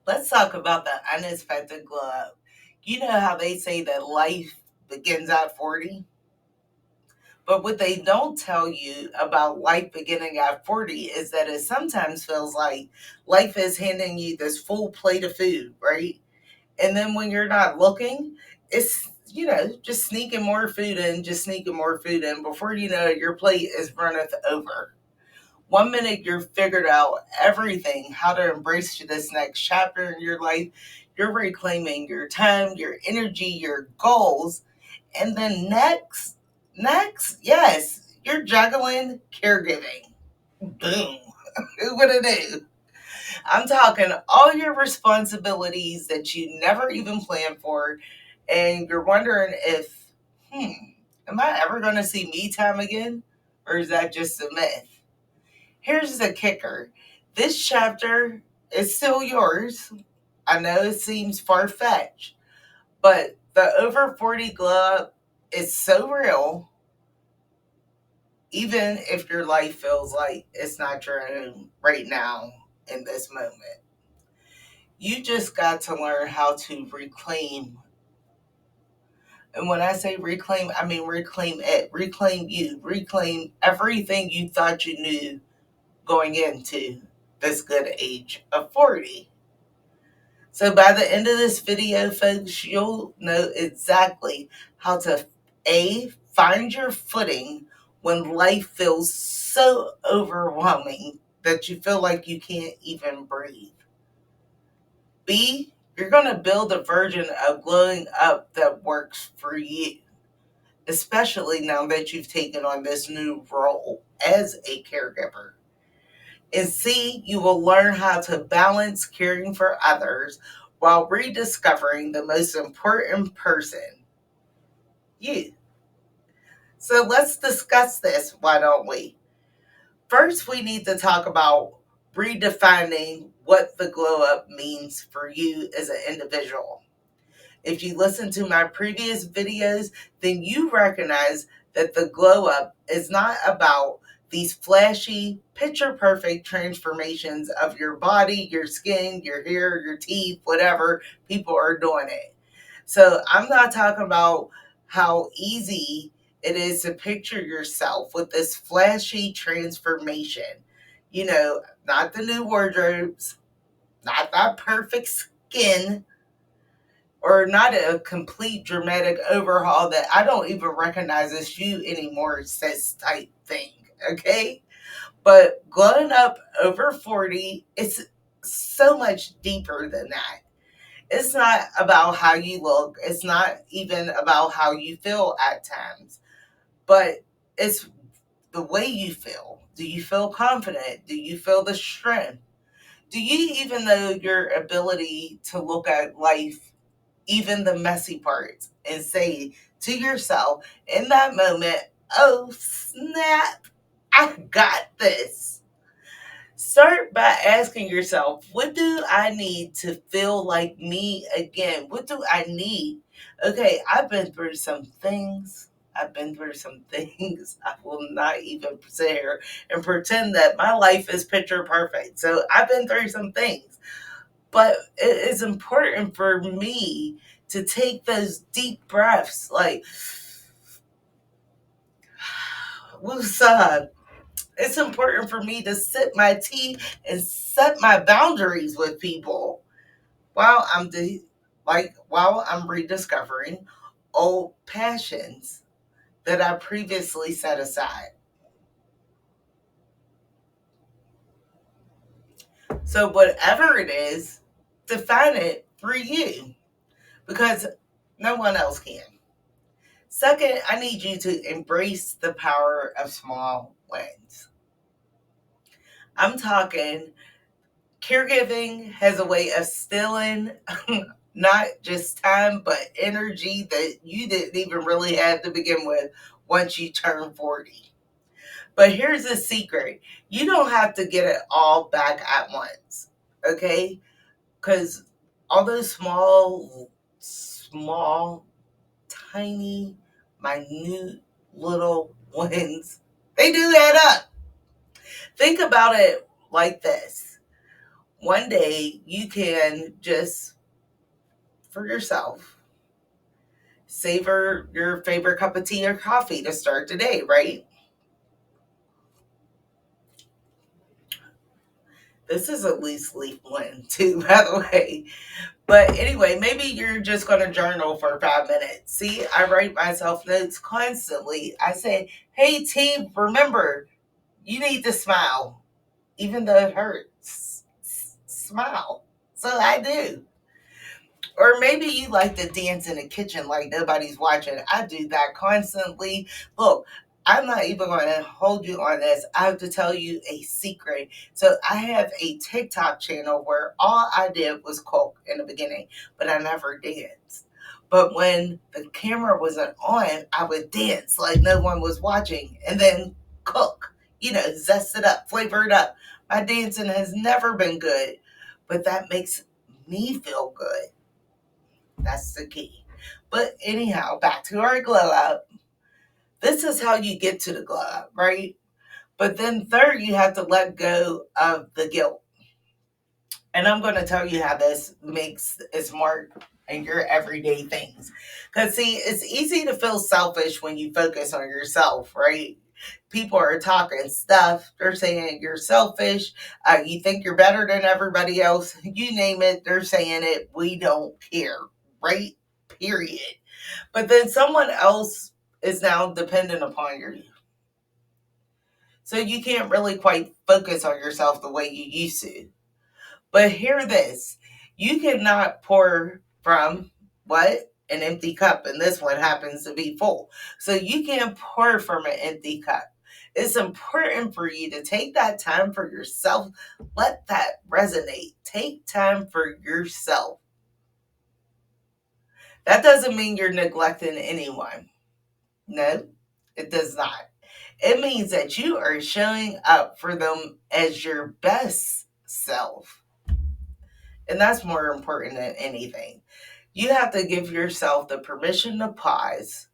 Let's talk about the unexpected glow up. You know how they say that life begins at 40? But what they don't tell you about life beginning at 40 is that it sometimes feels like life is handing you this full plate of food, right? And then when you're not looking, it's, just sneaking more food in, just sneaking more food in. Before you know it, your plate is runneth over. One minute you're figured out everything, how to embrace this next chapter in your life. You're reclaiming your time, your energy, your goals. And then yes, you're juggling caregiving. Boom. Who would have knew? I'm talking all your responsibilities that you never even planned for, and you're wondering if, am I ever going to see me time again? Or is that just a myth? Here's the kicker, this chapter is still yours. I know it seems far fetched, but the over 40 glow up is so real, even if your life feels like it's not your own right now in this moment. You just got to learn how to reclaim. And when I say reclaim, I mean reclaim it, reclaim you, reclaim everything you thought you knew going into this good age of 40. So by the end of this video, folks, you'll know exactly how to find your footing when life feels so overwhelming that you feel like you can't even breathe. B, you're going to build a version of glowing up that works for you, especially now that you've taken on this new role as a caregiver. And C, you will learn how to balance caring for others while rediscovering the most important person, you. So let's discuss this, why don't we? First, we need to talk about redefining what the glow up means for you as an individual. If you listen to my previous videos, then you recognize that the glow up is not about these flashy, picture perfect transformations of your body, your skin, your hair, your teeth, whatever people are doing it. So I'm not talking about how easy it is to picture yourself with this flashy transformation. Not the new wardrobes, not that perfect skin, or not a complete dramatic overhaul that I don't even recognize as you anymore, sis type thing, okay? But glowing up over 40, it's so much deeper than that. It's not about how you look, it's not even about how you feel at times, but it's the way you feel. Do you feel confident? Do you feel the strength? Do you even know your ability to look at life, even the messy parts, and say to yourself in that moment, oh snap, I got this. Start by asking yourself, what do I need to feel like me again? What do I need? Okay, I've been through some things. I will not even sit here and pretend that my life is picture perfect. So I've been through some things. But it is important for me to take those deep breaths, like, woosah. It's important for me to sip my tea and set my boundaries with people while while I'm rediscovering old passions that I previously set aside. So whatever it is, define it for you, because no one else can. Second, I need you to embrace the power of small wins. I'm talking caregiving has a way of stealing not just time, but energy that you didn't even really have to begin with once you turn 40. But here's the secret, you don't have to get it all back at once, okay? Because all those small, tiny, minute little wins, they do add up. Think about it like this. One day you can just, for yourself, savor your favorite cup of tea or coffee to start the day, right? This is a loose leaf one, too, by the way. But anyway, maybe you're just going to journal for 5 minutes. See, I write myself notes constantly. I say, hey, team, remember, you need to smile, even though it hurts. Smile. So I do. Or maybe you like to dance in the kitchen like nobody's watching. I do that constantly. Look, I'm not even going to hold you on this. I have to tell you a secret. So I have a TikTok channel where all I did was cook in the beginning, but I never danced. But when the camera wasn't on, I would dance like no one was watching and then cook, zest it up, flavor it up. My dancing has never been good, but that makes me feel good. That's the key. But anyhow, back to our glow up. This is how you get to the glow up, right? But then third, you have to let go of the guilt. And I'm going to tell you how this makes its mark in your everyday things. Because, see, it's easy to feel selfish when you focus on yourself, right? People are talking stuff. They're saying you're selfish. You think you're better than everybody else. You name it, they're saying it. We don't care, right? Period. But then someone else is now dependent upon you. So you can't really quite focus on yourself the way you used to. But hear this, you cannot pour from what? An empty cup. And this one happens to be full. So you can't pour from an empty cup. It's important for you to take that time for yourself. Let that resonate. Take time for yourself. That doesn't mean you're neglecting anyone. No, it does not. It means that you are showing up for them as your best self. And that's more important than anything. You have to give yourself the permission to pause,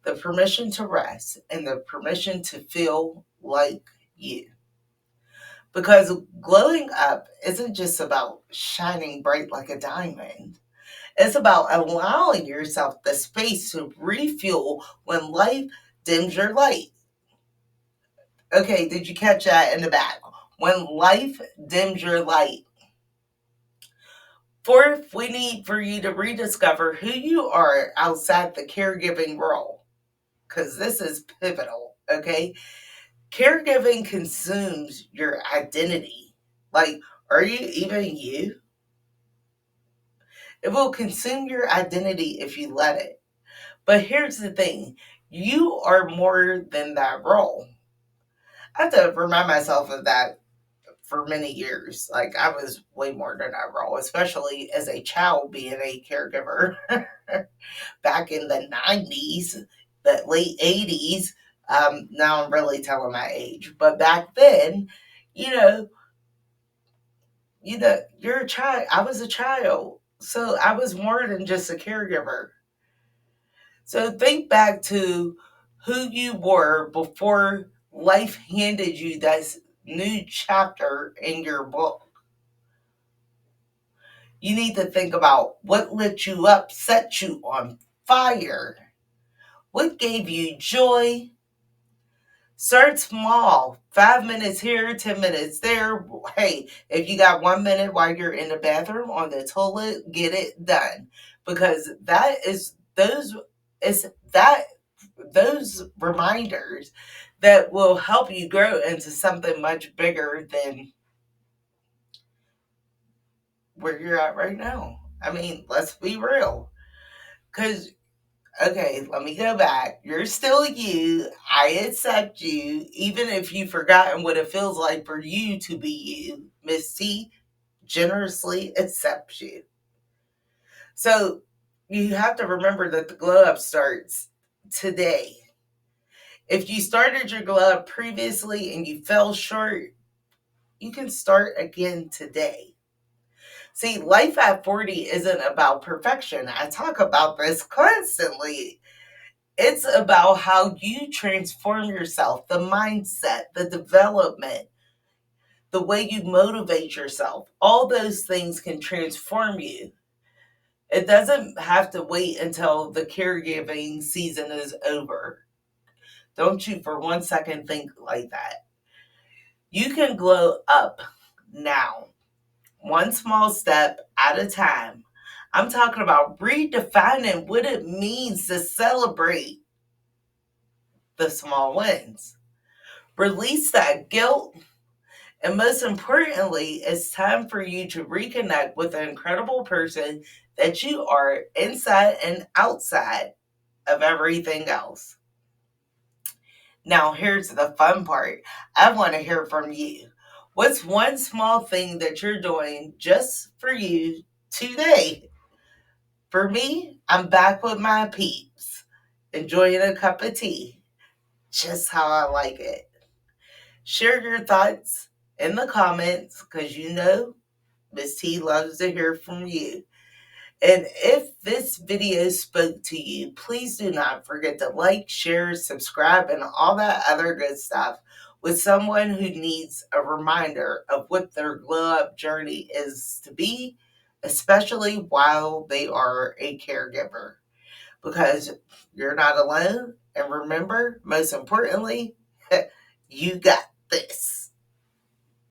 the permission to rest, and the permission to feel like you. Because glowing up isn't just about shining bright like a diamond. It's about allowing yourself the space to refuel when life dims your light. Okay, did you catch that in the back? When life dims your light. Fourth, we need for you to rediscover who you are outside the caregiving role, because this is pivotal, okay? Caregiving consumes your identity. Like, are you even you? It will consume your identity if you let it. But here's the thing, you are more than that role. I have to remind myself of that for many years. Like, I was way more than that role, especially as a child being a caregiver back in the 90s, the late 80s. Now I'm really telling my age. But back then, you know, you're a child. I was a child. So I was more than just a caregiver. So think back to who you were before life handed you that new chapter in your book. You need to think about what lit you up, set you on fire. What gave you joy? Start small. 5 minutes here, 10 minutes there. Hey, if you got 1 minute while you're in the bathroom on the toilet, get it done. Because that is that those reminders that will help you grow into something much bigger than where you're at right now. I mean, let's be real. Because, okay, let me go back. You're still you. I accept you, even if you've forgotten what it feels like for you to be you. Miss T generously accepts you. So you have to remember that the glow up starts today. If you started your glow up previously and you fell short, you can start again today. See, life at 40 isn't about perfection. I talk about this constantly. It's about how you transform yourself, the mindset, the development, the way you motivate yourself. All those things can transform you. It doesn't have to wait until the caregiving season is over. Don't you for one second think like that. You can glow up now, one small step at a time. I'm talking about redefining what it means to celebrate the small wins. Release that guilt. And most importantly, it's time for you to reconnect with the incredible person that you are inside and outside of everything else. Now, here's the fun part. I want to hear from you. What's one small thing that you're doing just for you today? For me, I'm back with my peeps, enjoying a cup of tea, just how I like it. Share your thoughts in the comments because you know Miss T loves to hear from you. And if this video spoke to you, please do not forget to like, share, subscribe, and all that other good stuff with someone who needs a reminder of what their glow up journey is to be, especially while they are a caregiver. Because you're not alone. And remember, most importantly, you got this.